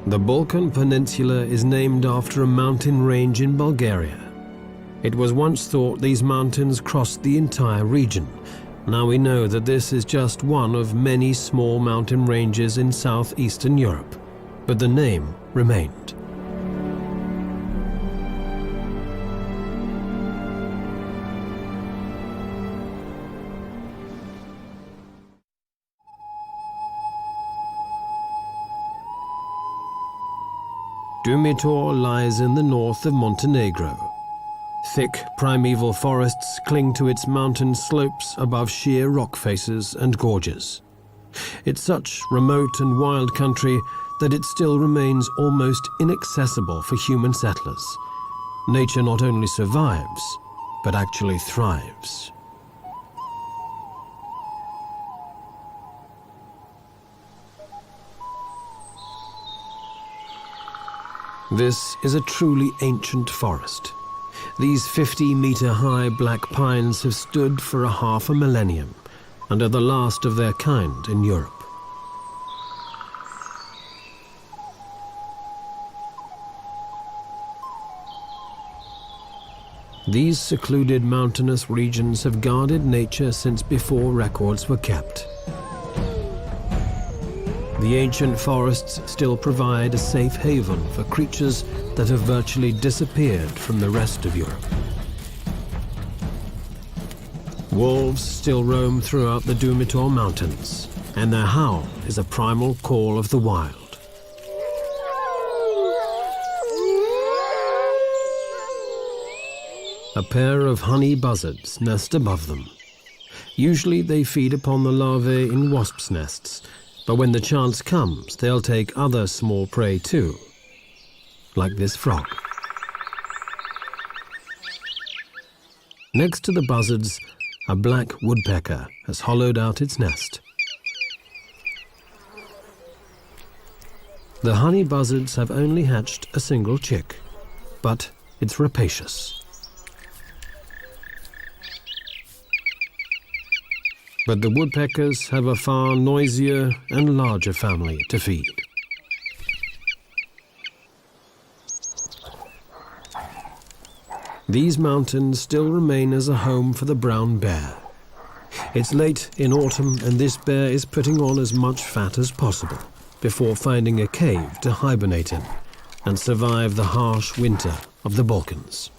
The Balkan Peninsula is named after a mountain range in Bulgaria. It was once thought these mountains crossed the entire region. Now we know that this is just one of many small mountain ranges in southeastern Europe, but the name remained. Dumitor lies in the north of Montenegro. Thick, primeval forests cling to its mountain slopes above sheer rock faces and gorges. It's such remote and wild country that it still remains almost inaccessible for human settlers. Nature not only survives, but actually thrives. This is a truly ancient forest. These 50-meter-high black pines have stood for half a millennium and are the last of their kind in Europe. These secluded mountainous regions have guarded nature since before records were kept. The ancient forests still provide a safe haven for creatures that have virtually disappeared from the rest of Europe. Wolves still roam throughout the Dumitor Mountains, and their howl is a primal call of the wild. A pair of honey buzzards nest above them. Usually they feed upon the larvae in wasps' nests, but when the chance comes, they'll take other small prey too, like this frog. Next to the buzzards, a black woodpecker has hollowed out its nest. The honey buzzards have only hatched a single chick, but it's rapacious. But the woodpeckers have a far noisier and larger family to feed. These mountains still remain as a home for the brown bear. It's late in autumn and this bear is putting on as much fat as possible before finding a cave to hibernate in and survive the harsh winter of the Balkans.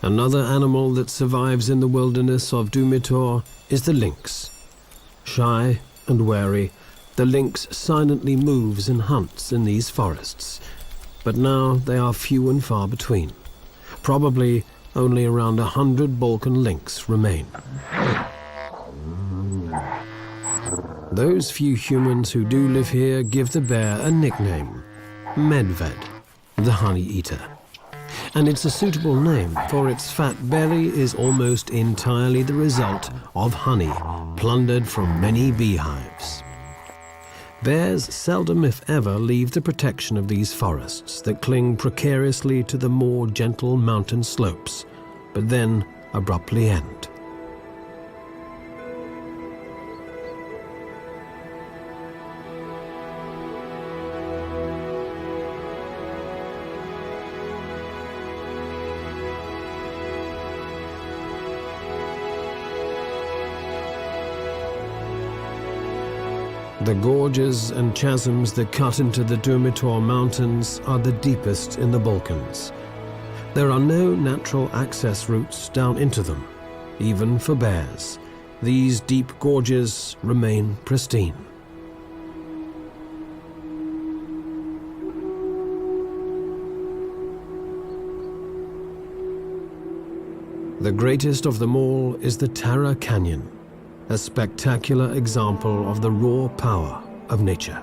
Another animal that survives in the wilderness of Dumitor is the lynx. Shy and wary, the lynx silently moves and hunts in these forests, but now they are few and far between. Probably only around 100 Balkan lynx remain. Those few humans who do live here give the bear a nickname, Medved, the honey eater. And it's a suitable name, for its fat belly is almost entirely the result of honey plundered from many beehives. Bears seldom, if ever, leave the protection of these forests that cling precariously to the more gentle mountain slopes, but then abruptly end. The gorges and chasms that cut into the Dumitor Mountains are the deepest in the Balkans. There are no natural access routes down into them, even for bears. These deep gorges remain pristine. The greatest of them all is the Tara Canyon, a spectacular example of the raw power of nature.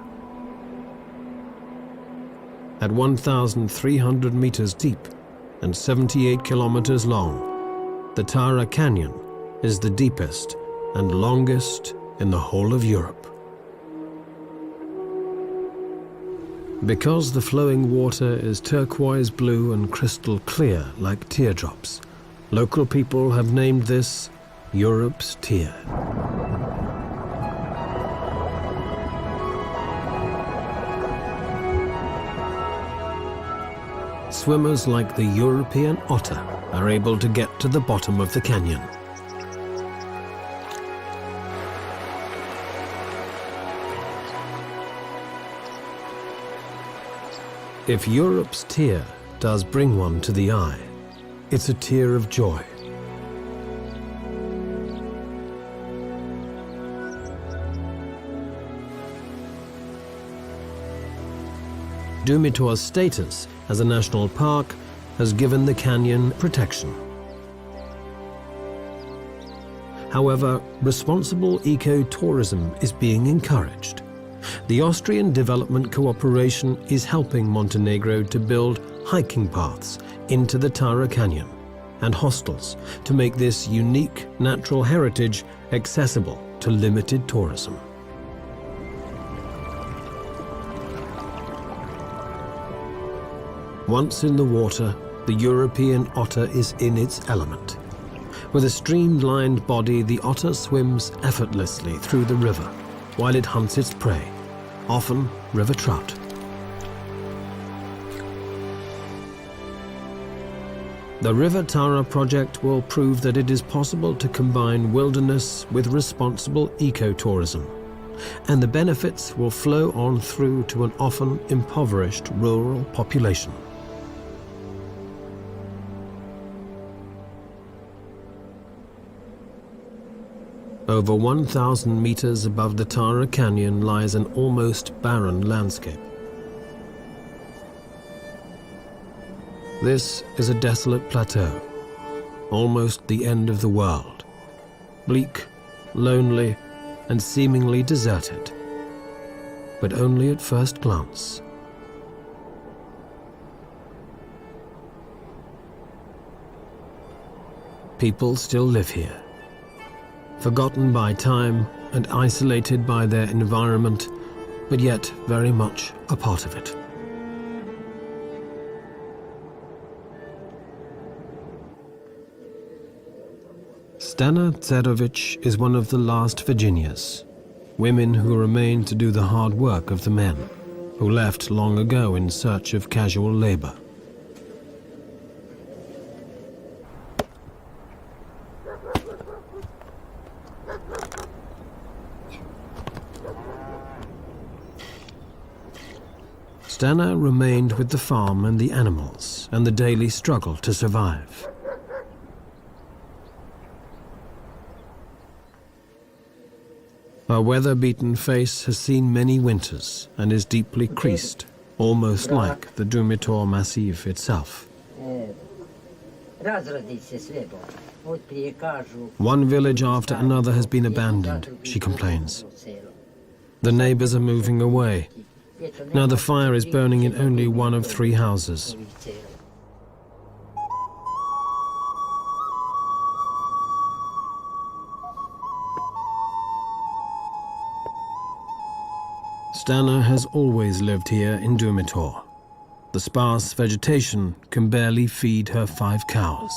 At 1,300 meters deep and 78 kilometers long, the Tara Canyon is the deepest and longest in the whole of Europe. Because the flowing water is turquoise blue and crystal clear like teardrops, local people have named this Europe's Tear. swimmers like the European otter are able to get to the bottom of the canyon. If Europe's tear does bring one to the eye, it's a tear of joy. Dumitor's status as a national park has given the canyon protection. However, responsible eco-tourism is being encouraged. The Austrian Development Cooperation is helping Montenegro to build hiking paths into the Tara Canyon and hostels to make this unique natural heritage accessible to limited tourism. Once in the water, the European otter is in its element. With a streamlined body, the otter swims effortlessly through the river while it hunts its prey, often river trout. The River Tara project will prove that it is possible to combine wilderness with responsible ecotourism, and the benefits will flow on through to an often impoverished rural population. Over 1,000 meters above the Tara Canyon lies an almost barren landscape. This is a desolate plateau, almost the end of the world, bleak, lonely, and seemingly deserted, but only at first glance. People still live here, forgotten by time and isolated by their environment, but yet very much a part of it. Stana Tserovic is one of the last Virginias, women who remain to do the hard work of the men, who left long ago in search of casual labor. Stana remained with the farm and the animals and the daily struggle to survive. Her weather-beaten face has seen many winters and is deeply creased, almost like the Dumitor Massif itself. One village after another has been abandoned, she complains. The neighbors are moving away. Now the fire is burning in only one of 3 houses. Stana has always lived here in Dumitor. The sparse vegetation can barely feed her 5 cows.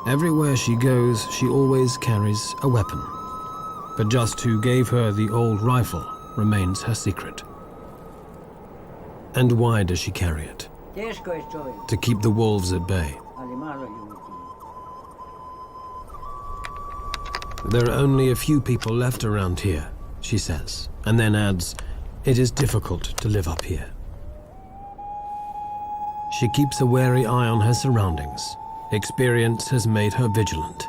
Everywhere she goes, she always carries a weapon. But just who gave her the old rifle remains her secret. And why does she carry it? To keep the wolves at bay. There are only a few people left around here, she says, and then adds, it is difficult to live up here. She keeps a wary eye on her surroundings. Experience has made her vigilant.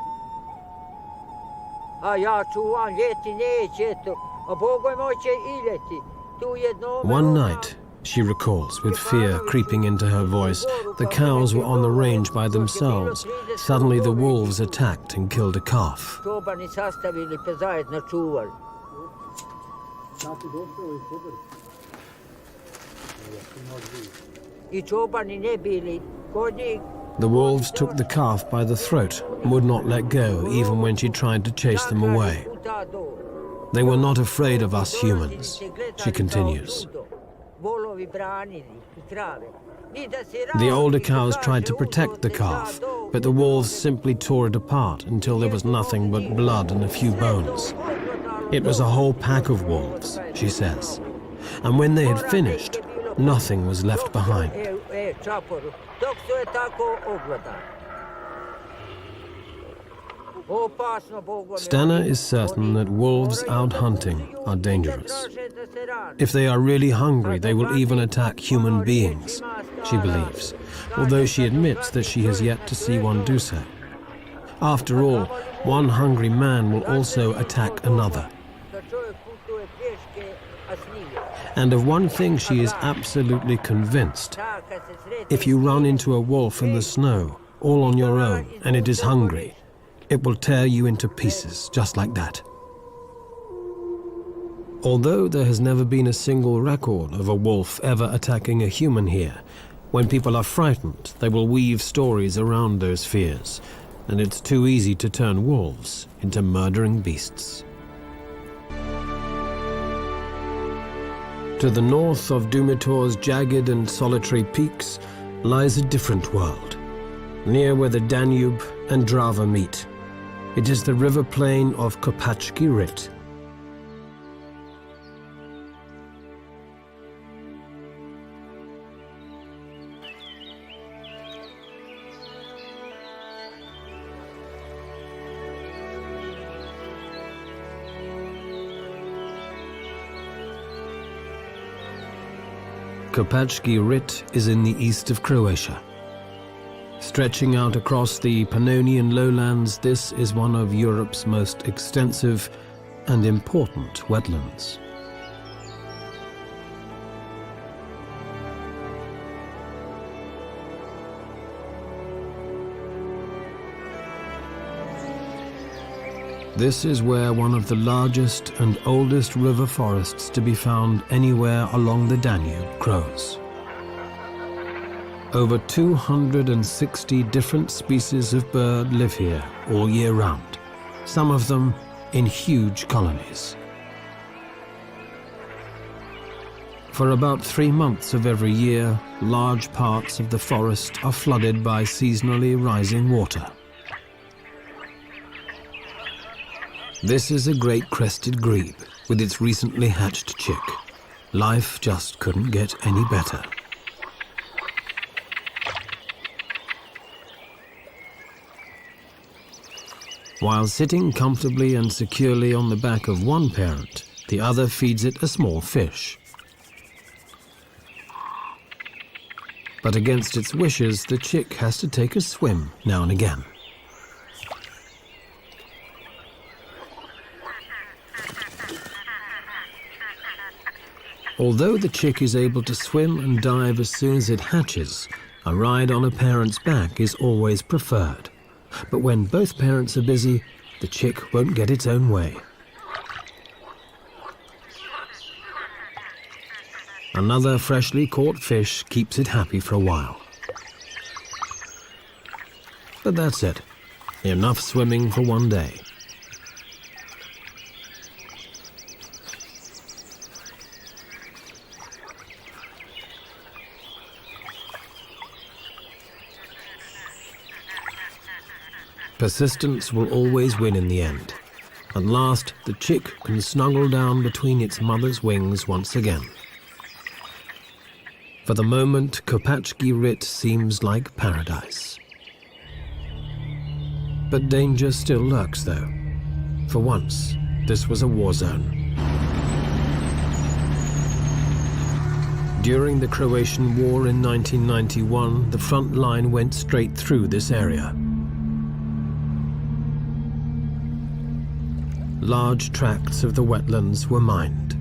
One night, she recalls, with fear creeping into her voice, the cows were on the range by themselves. Suddenly the wolves attacked and killed a calf. The wolves took the calf by the throat and would not let go even when she tried to chase them away. They were not afraid of us humans, she continues. The older cows tried to protect the calf, but the wolves simply tore it apart until there was nothing but blood and a few bones. It was a whole pack of wolves, she says. And when they had finished, nothing was left behind. Stana is certain that wolves out hunting are dangerous. If they are really hungry, they will even attack human beings, she believes, although she admits that she has yet to see one do so. After all, one hungry man will also attack another. And of one thing she is absolutely convinced: if you run into a wolf in the snow, all on your own, and it is hungry, it will tear you into pieces, just like that. Although there has never been a single record of a wolf ever attacking a human here, when people are frightened, they will weave stories around those fears, and it's too easy to turn wolves into murdering beasts. To the north of Dumitor's jagged and solitary peaks lies a different world, near where the Danube and Drava meet. It is the river plain of Kopacki Rit. Kopacki Rit is in the east of Croatia. Stretching out across the Pannonian lowlands, this is one of Europe's most extensive and important wetlands. This is where one of the largest and oldest river forests to be found anywhere along the Danube grows. Over 260 different species of bird live here all year round, some of them in huge colonies. For about 3 months of every year, large parts of the forest are flooded by seasonally rising water. This is a great crested grebe with its recently hatched chick. Life just couldn't get any better. While sitting comfortably and securely on the back of one parent, the other feeds it a small fish. But against its wishes, the chick has to take a swim now and again. Although the chick is able to swim and dive as soon as it hatches, a ride on a parent's back is always preferred. But when both parents are busy, the chick won't get its own way. Another freshly caught fish keeps it happy for a while. But that's it. Enough swimming for one day. Persistence will always win in the end. At last, the chick can snuggle down between its mother's wings once again. For the moment, Kopacki Rit seems like paradise. But danger still lurks, though. For once, this was a war zone. During the Croatian War in 1991, the front line went straight through this area. Large tracts of the wetlands were mined.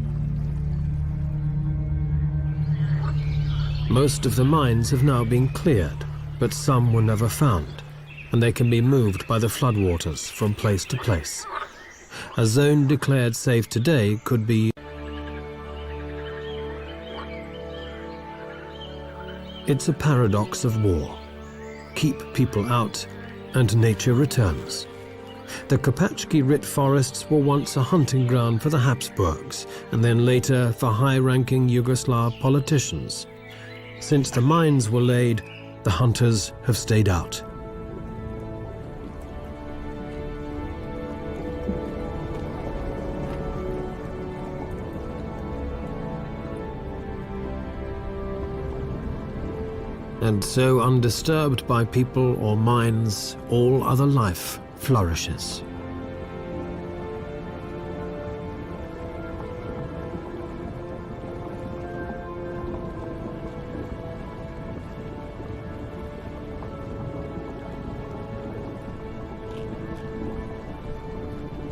Most of the mines have now been cleared, but some were never found, and they can be moved by the floodwaters from place to place. A zone declared safe today could be... It's a paradox of war. Keep people out, and nature returns. The Kopacki Rit forests were once a hunting ground for the Habsburgs, and then later for high-ranking Yugoslav politicians. Since the mines were laid, the hunters have stayed out. And so, undisturbed by people or mines, all other life flourishes.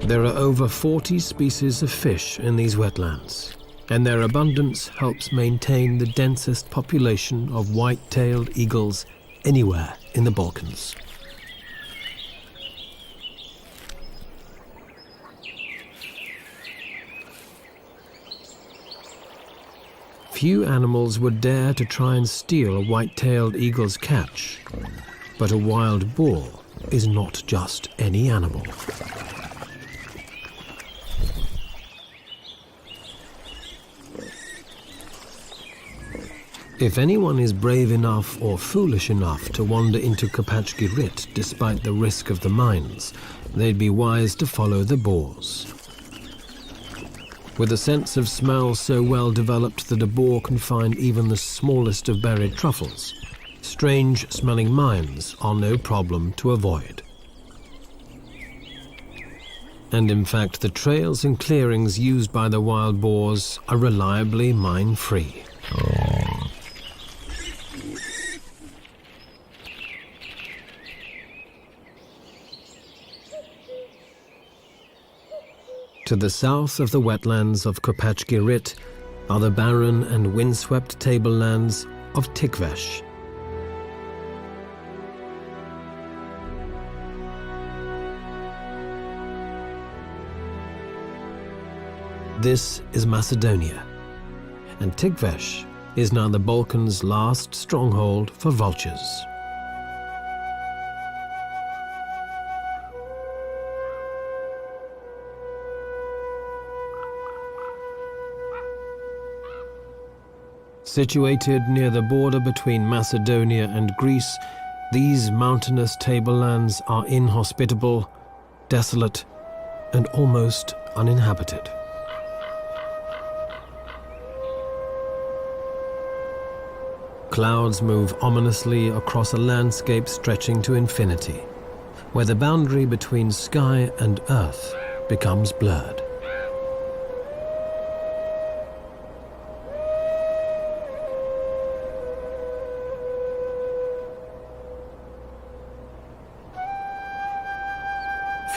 There are over 40 species of fish in these wetlands, and their abundance helps maintain the densest population of white-tailed eagles anywhere in the Balkans. Few animals would dare to try and steal a white-tailed eagle's catch, but a wild boar is not just any animal. If anyone is brave enough or foolish enough to wander into Kopachki Rit despite the risk of the mines, they'd be wise to follow the boars. With a sense of smell so well developed that a boar can find even the smallest of buried truffles, strange-smelling mines are no problem to avoid. And in fact, the trails and clearings used by the wild boars are reliably mine-free. To the south of the wetlands of Kopachki Rit are the barren and windswept tablelands of Tikvesh. This is Macedonia, and Tikvesh is now the Balkans' last stronghold for vultures. Situated near the border between Macedonia and Greece, these mountainous tablelands are inhospitable, desolate, and almost uninhabited. Clouds move ominously across a landscape stretching to infinity, where the boundary between sky and earth becomes blurred.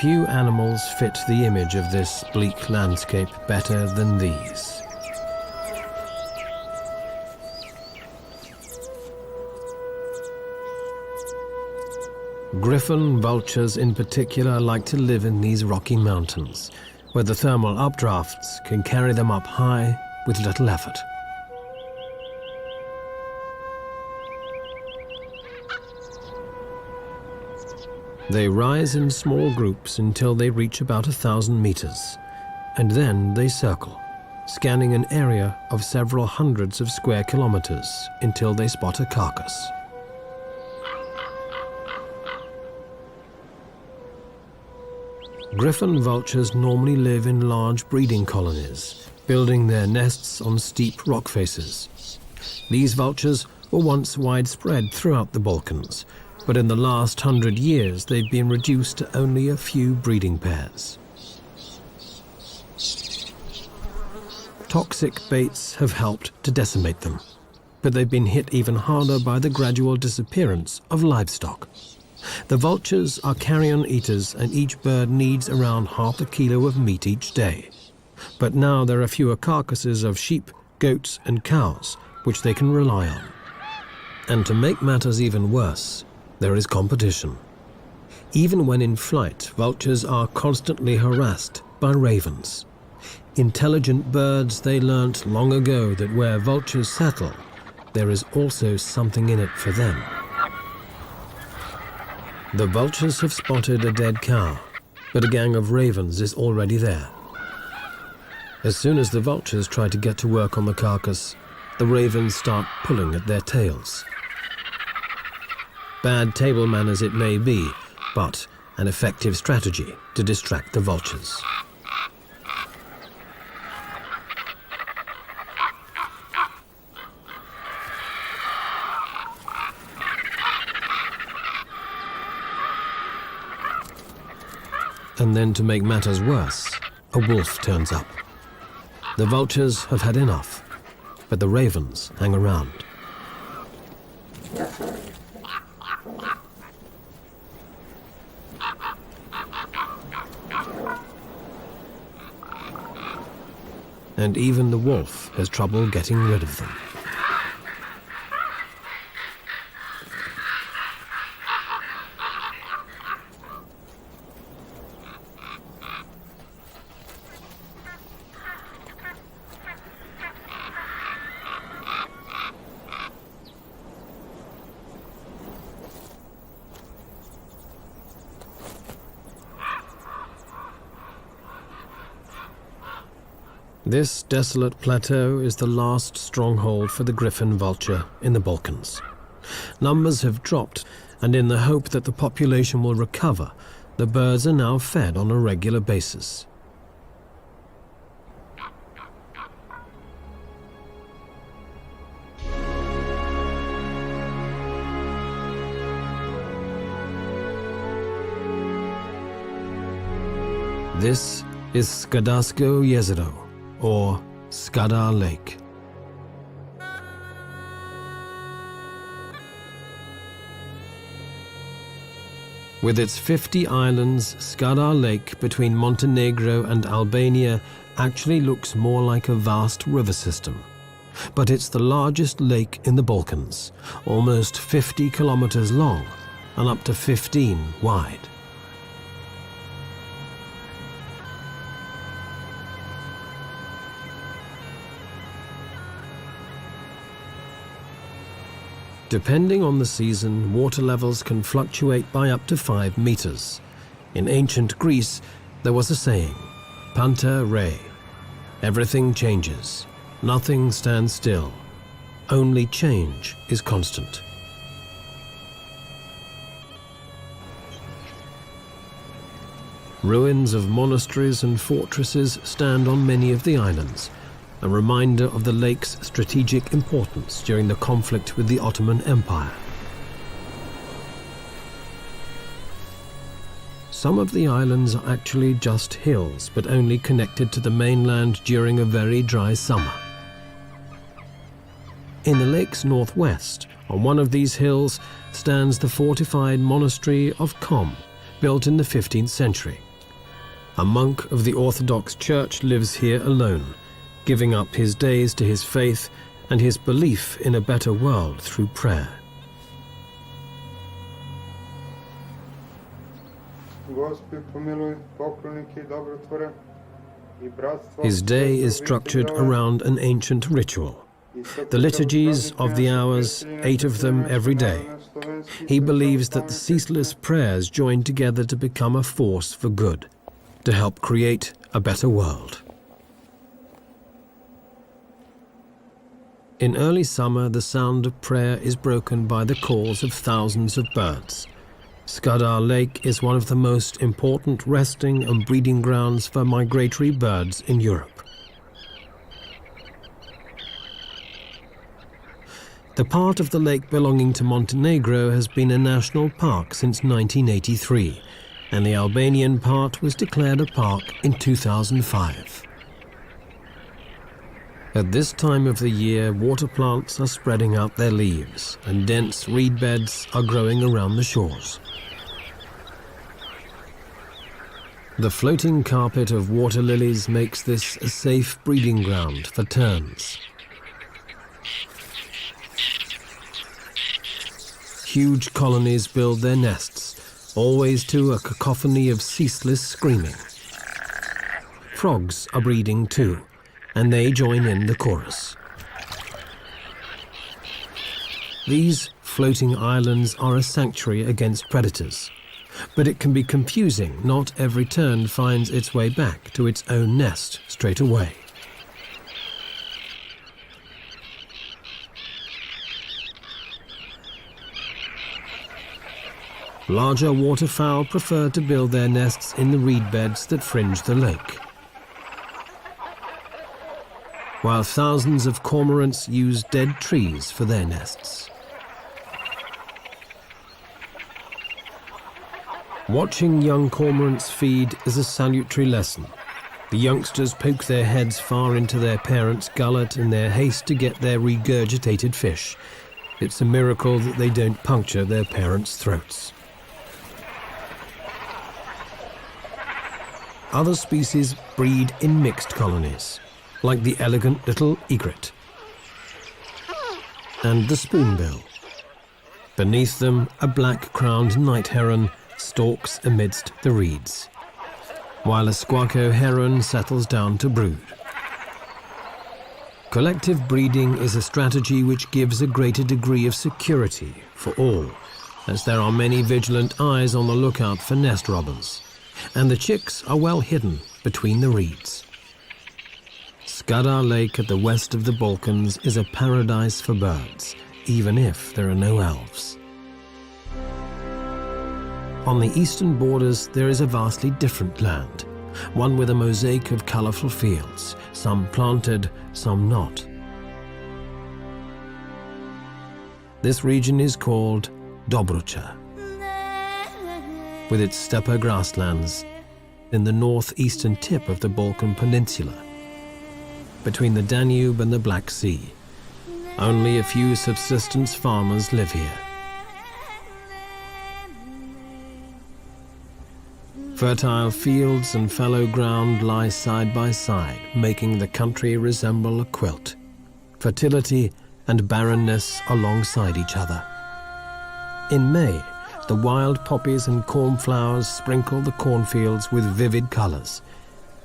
Few animals fit the image of this bleak landscape better than these. Griffon vultures in particular like to live in these rocky mountains, where the thermal updrafts can carry them up high with little effort. They rise in small groups until they reach about 1,000 meters, and then they circle, scanning an area of several hundreds of square kilometers until they spot a carcass. Griffon vultures normally live in large breeding colonies, building their nests on steep rock faces. These vultures were once widespread throughout the Balkans, but in the last 100 years they've been reduced to only a few breeding pairs. Toxic baits have helped to decimate them, but they've been hit even harder by the gradual disappearance of livestock. The vultures are carrion eaters, and each bird needs around half a kilo of meat each day. But now there are fewer carcasses of sheep, goats and cows, which they can rely on. And to make matters even worse, there is competition. Even when in flight, vultures are constantly harassed by ravens. Intelligent birds, they learnt long ago that where vultures settle, there is also something in it for them. The vultures have spotted a dead cow, but a gang of ravens is already there. As soon as the vultures try to get to work on the carcass, the ravens start pulling at their tails. Bad table manners it may be, but an effective strategy to distract the vultures. And then, to make matters worse, a wolf turns up. The vultures have had enough, but the ravens hang around. And even the wolf has trouble getting rid of them. This desolate plateau is the last stronghold for the griffon vulture in the Balkans. Numbers have dropped, and in the hope that the population will recover, the birds are now fed on a regular basis. This is Skadarsko Jezero, or Skadar Lake. With its 50 islands, Skadar Lake between Montenegro and Albania actually looks more like a vast river system. But it's the largest lake in the Balkans, almost 50 kilometers long and up to 15 wide. Depending on the season, water levels can fluctuate by up to 5 meters. In ancient Greece, there was a saying, Panta rei. Everything changes. Nothing stands still. Only change is constant. Ruins of monasteries and fortresses stand on many of the islands, a reminder of the lake's strategic importance during the conflict with the Ottoman Empire. Some of the islands are actually just hills, but only connected to the mainland during a very dry summer. In the lake's northwest, on one of these hills, stands the fortified monastery of Kom, built in the 15th century. A monk of the Orthodox Church lives here alone, giving up his days to his faith and his belief in a better world through prayer. His day is structured around an ancient ritual. The liturgies of the hours, 8 of them every day. He believes that the ceaseless prayers join together to become a force for good, to help create a better world. In early summer, the sound of prayer is broken by the calls of thousands of birds. Skadar Lake is one of the most important resting and breeding grounds for migratory birds in Europe. The part of the lake belonging to Montenegro has been a national park since 1983, and the Albanian part was declared a park in 2005. At this time of the year, water plants are spreading out their leaves, and dense reed beds are growing around the shores. The floating carpet of water lilies makes this a safe breeding ground for terns. Huge colonies build their nests, always to a cacophony of ceaseless screaming. Frogs are breeding too, and they join in the chorus. These floating islands are a sanctuary against predators, but it can be confusing. Not every tern finds its way back to its own nest straight away. Larger waterfowl prefer to build their nests in the reed beds that fringe the lake, while thousands of cormorants use dead trees for their nests. Watching young cormorants feed is a salutary lesson. The youngsters poke their heads far into their parents' gullet in their haste to get their regurgitated fish. It's a miracle that they don't puncture their parents' throats. Other species breed in mixed colonies, like the elegant little egret and the spoonbill. Beneath them, a black-crowned night heron stalks amidst the reeds, while a squacco heron settles down to brood. Collective breeding is a strategy which gives a greater degree of security for all, as there are many vigilant eyes on the lookout for nest robbers, and the chicks are well hidden between the reeds. Skadar Lake at the west of the Balkans is a paradise for birds, even if there are no elves. On the eastern borders, there is a vastly different land, one with a mosaic of colorful fields, some planted, some not. This region is called Dobrucha, with its steppe grasslands in the northeastern tip of the Balkan Peninsula, between the Danube and the Black Sea. Only a few subsistence farmers live here. Fertile fields and fallow ground lie side by side, making the country resemble a quilt. Fertility and barrenness alongside each other. In May, the wild poppies and cornflowers sprinkle the cornfields with vivid colors.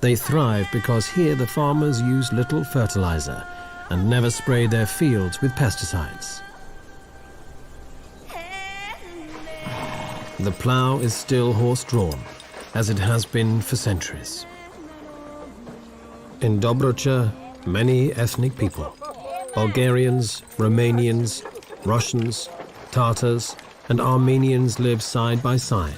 They thrive because here the farmers use little fertilizer and never spray their fields with pesticides. The plow is still horse-drawn, as it has been for centuries. In Dobrucha, many ethnic people, Bulgarians, Romanians, Russians, Tatars, and Armenians live side by side.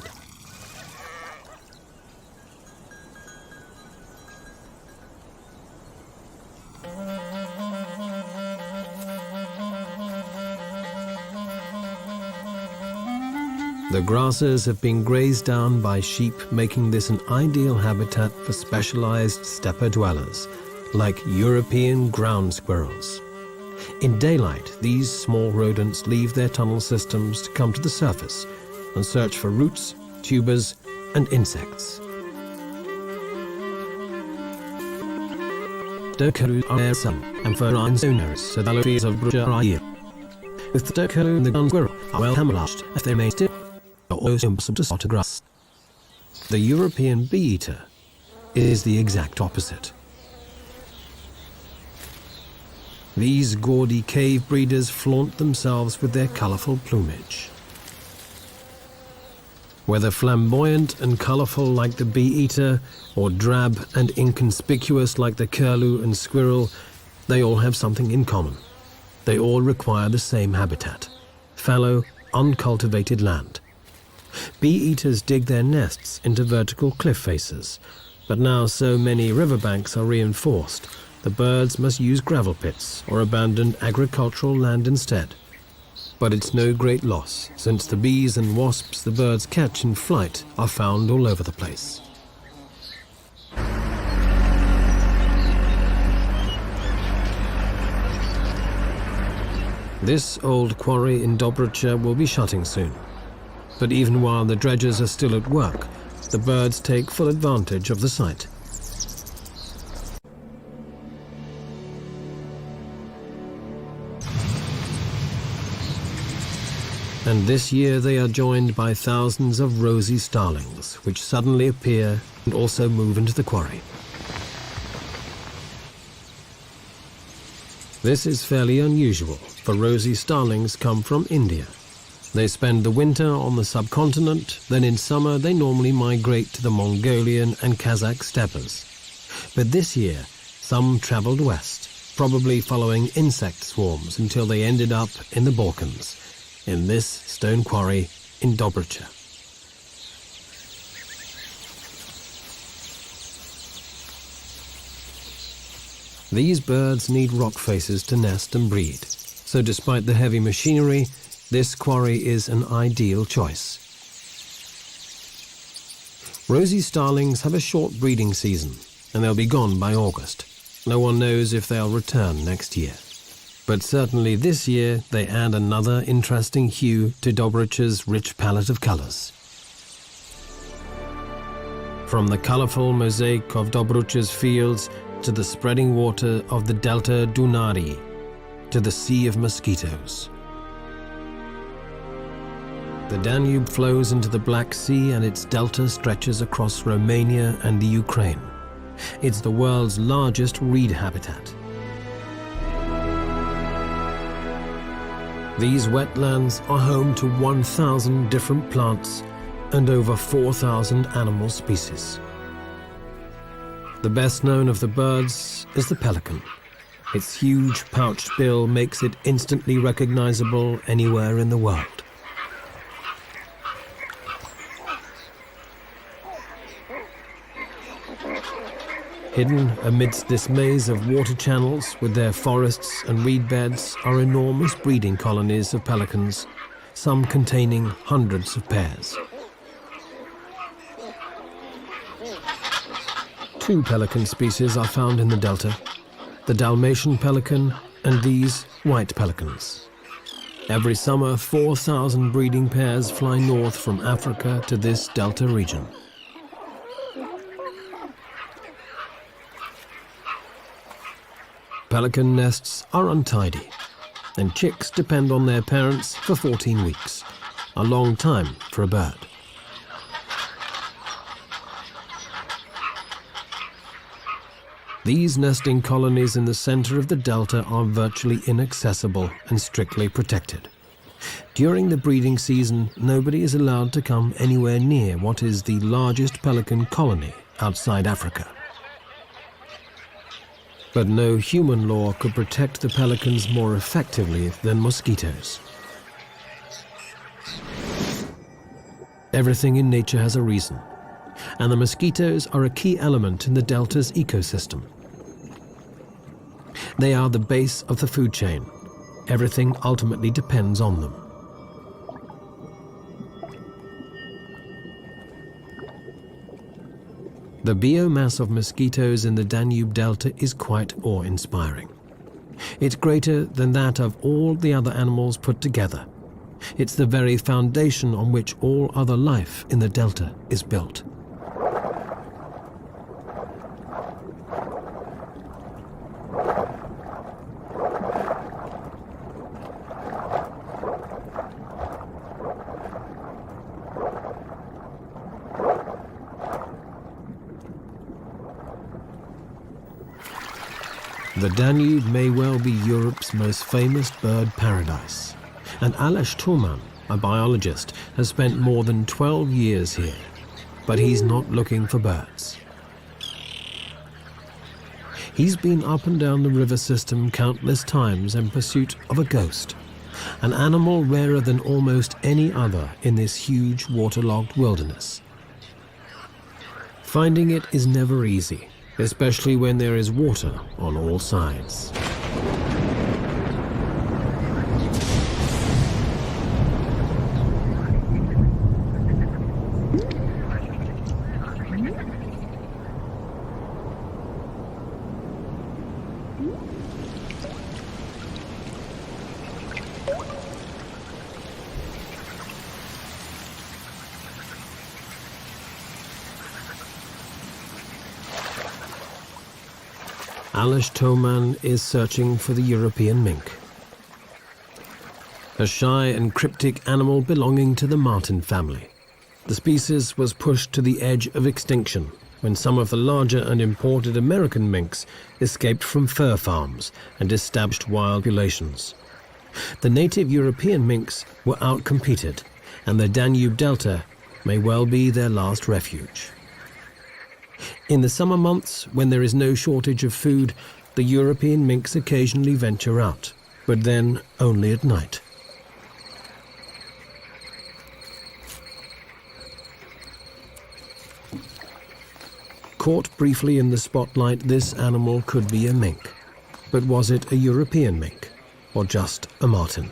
The grasses have been grazed down by sheep, making this an ideal habitat for specialized steppe dwellers, like European ground squirrels. In daylight, these small rodents leave their tunnel systems to come to the surface and search for roots, tubers, and insects. Dokaru are some, and for owners, so the trees of Bruja are here. With the dokaru and the ground squirrel are well camouflaged, as they may still are also impossible to spot a grass. The European bee-eater is the exact opposite. These gaudy cave breeders flaunt themselves with their colorful plumage. Whether flamboyant and colorful like the bee-eater, or drab and inconspicuous like the curlew and squirrel, they all have something in common. They all require the same habitat: fallow, uncultivated land. Bee-eaters dig their nests into vertical cliff faces, but now so many riverbanks are reinforced, the birds must use gravel pits or abandoned agricultural land instead. But it's no great loss, since the bees and wasps the birds catch in flight are found all over the place. This old quarry in Dobrucha will be shutting soon. But even while the dredgers are still at work, the birds take full advantage of the site. And this year they are joined by thousands of rosy starlings, which suddenly appear and also move into the quarry. This is fairly unusual, for rosy starlings come from India. They spend the winter on the subcontinent, then in summer they normally migrate to the Mongolian and Kazakh steppes. But this year, some traveled west, probably following insect swarms until they ended up in the Balkans, in this stone quarry in Dobrucha. These birds need rock faces to nest and breed, so despite the heavy machinery, this quarry is an ideal choice. Rosy starlings have a short breeding season, and they'll be gone by August. No one knows if they'll return next year. But certainly this year they add another interesting hue to Dobric's rich palette of colors. From the colorful mosaic of Dobric's fields to the spreading water of the Delta Dunari, to the sea of mosquitoes. The Danube flows into the Black Sea and its delta stretches across Romania and the Ukraine. It's the world's largest reed habitat. These wetlands are home to 1,000 different plants and over 4,000 animal species. The best known of the birds is the pelican. Its huge pouched bill makes it instantly recognizable anywhere in the world. Hidden amidst this maze of water channels with their forests and reed beds are enormous breeding colonies of pelicans, some containing hundreds of pairs. 2 pelican species are found in the delta, the Dalmatian pelican and these white pelicans. Every summer, 4,000 breeding pairs fly north from Africa to this delta region. Pelican nests are untidy, and chicks depend on their parents for 14 weeks, a long time for a bird. These nesting colonies in the center of the delta are virtually inaccessible and strictly protected. During the breeding season, nobody is allowed to come anywhere near what is the largest pelican colony outside Africa. But no human law could protect the pelicans more effectively than mosquitoes. Everything in nature has a reason, and the mosquitoes are a key element in the delta's ecosystem. They are the base of the food chain. Everything ultimately depends on them. The biomass of mosquitoes in the Danube Delta is quite awe-inspiring. It's greater than that of all the other animals put together. It's the very foundation on which all other life in the Delta is built. The Danube may well be Europe's most famous bird paradise, and Aleš Toman, a biologist, has spent more than 12 years here, but he's not looking for birds. He's been up and down the river system countless times in pursuit of a ghost, an animal rarer than almost any other in this huge waterlogged wilderness. Finding it is never easy, especially when there is water on all sides. Aleš Toman is searching for the European mink, a shy and cryptic animal belonging to the marten family. The species was pushed to the edge of extinction when some of the larger and imported American minks escaped from fur farms and established wild populations. The native European minks were outcompeted, and the Danube Delta may well be their last refuge. In the summer months, when there is no shortage of food, the European minks occasionally venture out, but then only at night. Caught briefly in the spotlight, this animal could be a mink. But was it a European mink, or just a marten?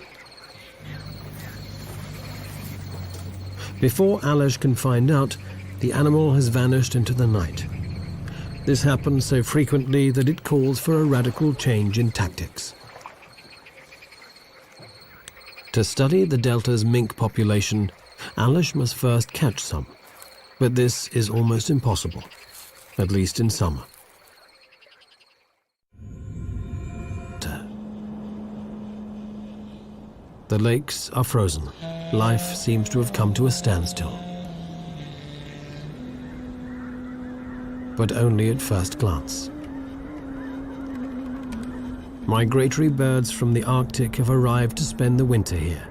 Before Aleš can find out, the animal has vanished into the night. This happens so frequently that it calls for a radical change in tactics. To study the delta's mink population, Alish must first catch some, but this is almost impossible, at least in summer. The lakes are frozen. Life seems to have come to a standstill. But only at first glance. Migratory birds from the Arctic have arrived to spend the winter here.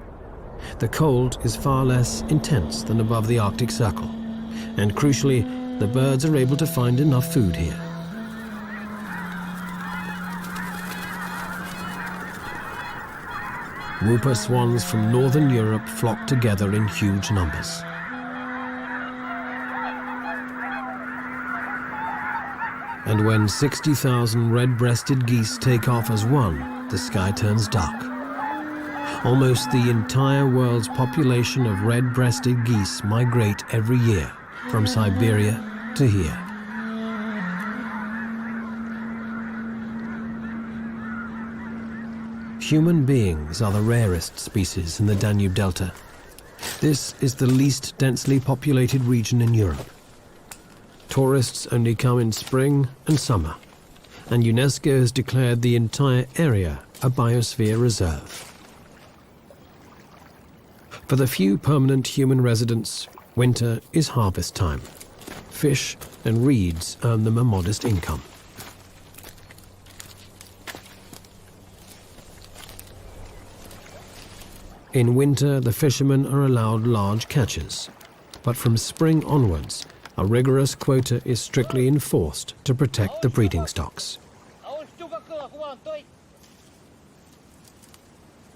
The cold is far less intense than above the Arctic Circle, and crucially, the birds are able to find enough food here. Whooper swans from northern Europe flock together in huge numbers. And when 60,000 red-breasted geese take off as one, the sky turns dark. Almost the entire world's population of red-breasted geese migrate every year from Siberia to here. Human beings are the rarest species in the Danube Delta. This is the least densely populated region in Europe. Tourists only come in spring and summer, and UNESCO has declared the entire area a biosphere reserve. For the few permanent human residents, winter is harvest time. Fish and reeds earn them a modest income. In winter, the fishermen are allowed large catches, but from spring onwards, a rigorous quota is strictly enforced to protect the breeding stocks.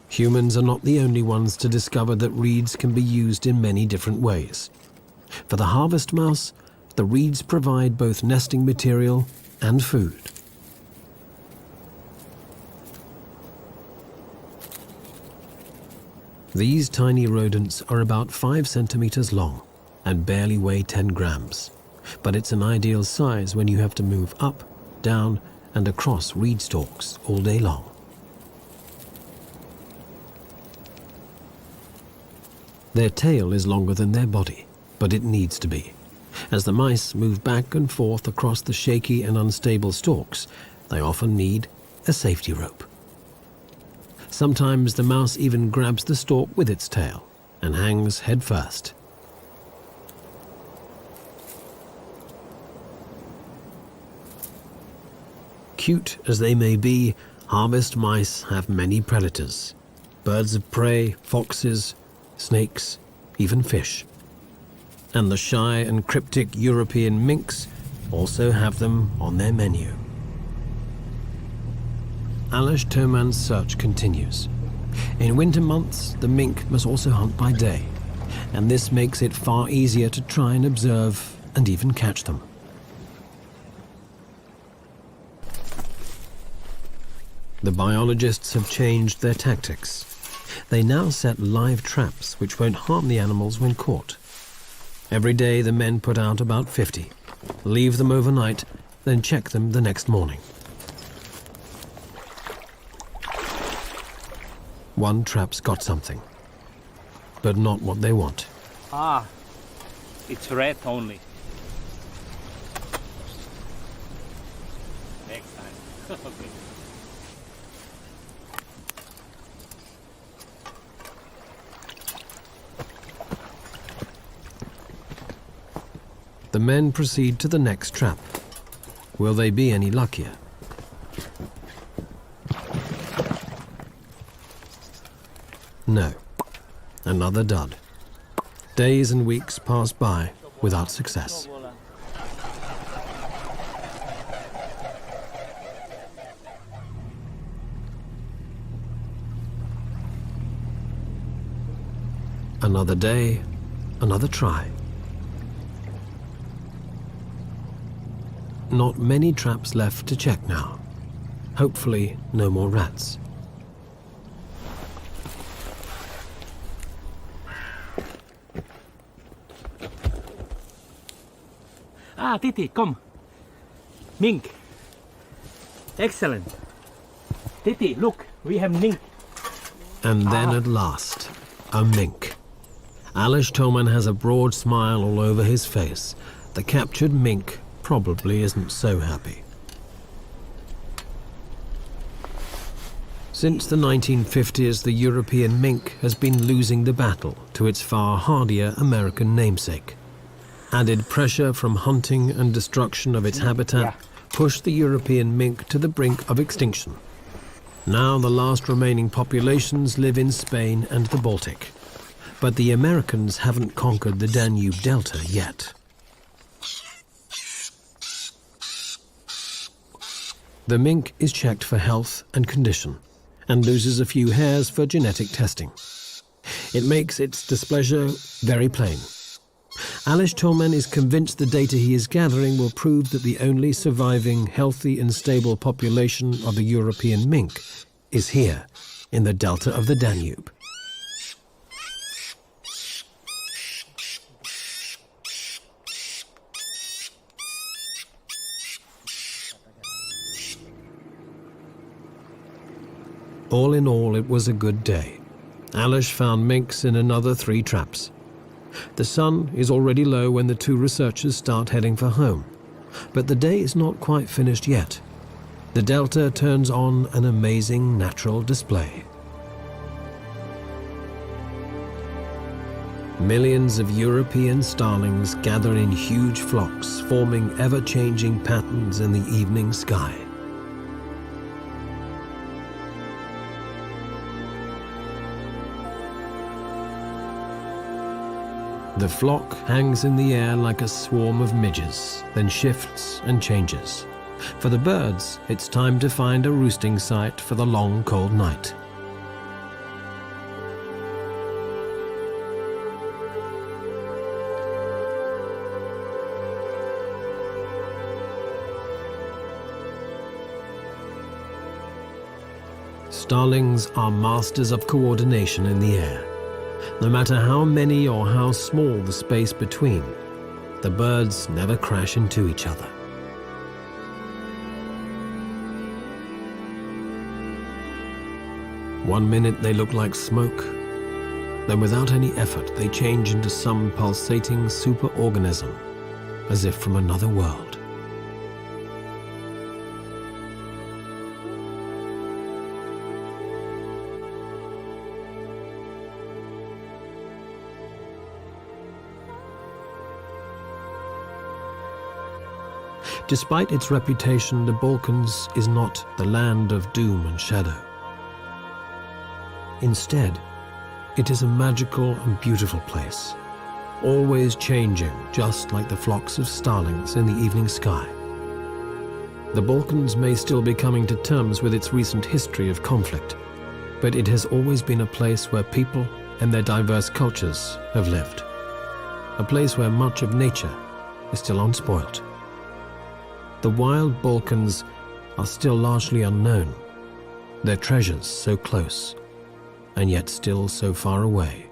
Humans are not the only ones to discover that reeds can be used in many different ways. For the harvest mouse, the reeds provide both nesting material and food. These tiny rodents are about 5 centimeters long and barely weigh 10 grams. But it's an ideal size when you have to move up, down, and across reed stalks all day long. Their tail is longer than their body, but it needs to be. As the mice move back and forth across the shaky and unstable stalks, they often need a safety rope. Sometimes the mouse even grabs the stalk with its tail and hangs head first. Cute as they may be, harvest mice have many predators. Birds of prey, foxes, snakes, even fish. And the shy and cryptic European minks also have them on their menu. Alish Toman's search continues. In winter months, the mink must also hunt by day, and this makes it far easier to try and observe and even catch them. The biologists have changed their tactics. They now set live traps which won't harm the animals when caught. Every day the men put out about 50, leave them overnight, then check them the next morning. One trap's got something, but not what they want. Ah, it's red only. Next time. Okay. The men proceed to the next trap. Will they be any luckier? No. Another dud. Days and weeks pass by without success. Another day, another try. Not many traps left to check now. Hopefully, no more rats. Ah, Titi, come. Mink. Excellent. Titi, look, we have mink. And then at last, a mink. Alish Toman has a broad smile all over his face. The captured mink probably isn't so happy. Since the 1950s, the European mink has been losing the battle to its far hardier American namesake. Added pressure from hunting and destruction of its habitat pushed the European mink to the brink of extinction. Now the last remaining populations live in Spain and the Baltic. But the Americans haven't conquered the Danube Delta yet. The mink is checked for health and condition, and loses a few hairs for genetic testing. It makes its displeasure very plain. Alish Toman is convinced the data he is gathering will prove that the only surviving healthy and stable population of the European mink is here, in the delta of the Danube. All in all, it was a good day. Alish found minks in another 3 traps. The sun is already low when the 2 researchers start heading for home. But the day is not quite finished yet. The delta turns on an amazing natural display. Millions of European starlings gather in huge flocks, forming ever-changing patterns in the evening sky. The flock hangs in the air like a swarm of midges, then shifts and changes. For the birds, it's time to find a roosting site for the long, cold night. Starlings are masters of coordination in the air. No matter how many or how small the space between, the birds never crash into each other. One minute they look like smoke, then without any effort they change into some pulsating superorganism, as if from another world. Despite its reputation, the Balkans is not the land of doom and shadow. Instead, it is a magical and beautiful place, always changing, just like the flocks of starlings in the evening sky. The Balkans may still be coming to terms with its recent history of conflict, but it has always been a place where people and their diverse cultures have lived. A place where much of nature is still unspoilt. The wild Balkans are still largely unknown, their treasures so close, and yet still so far away.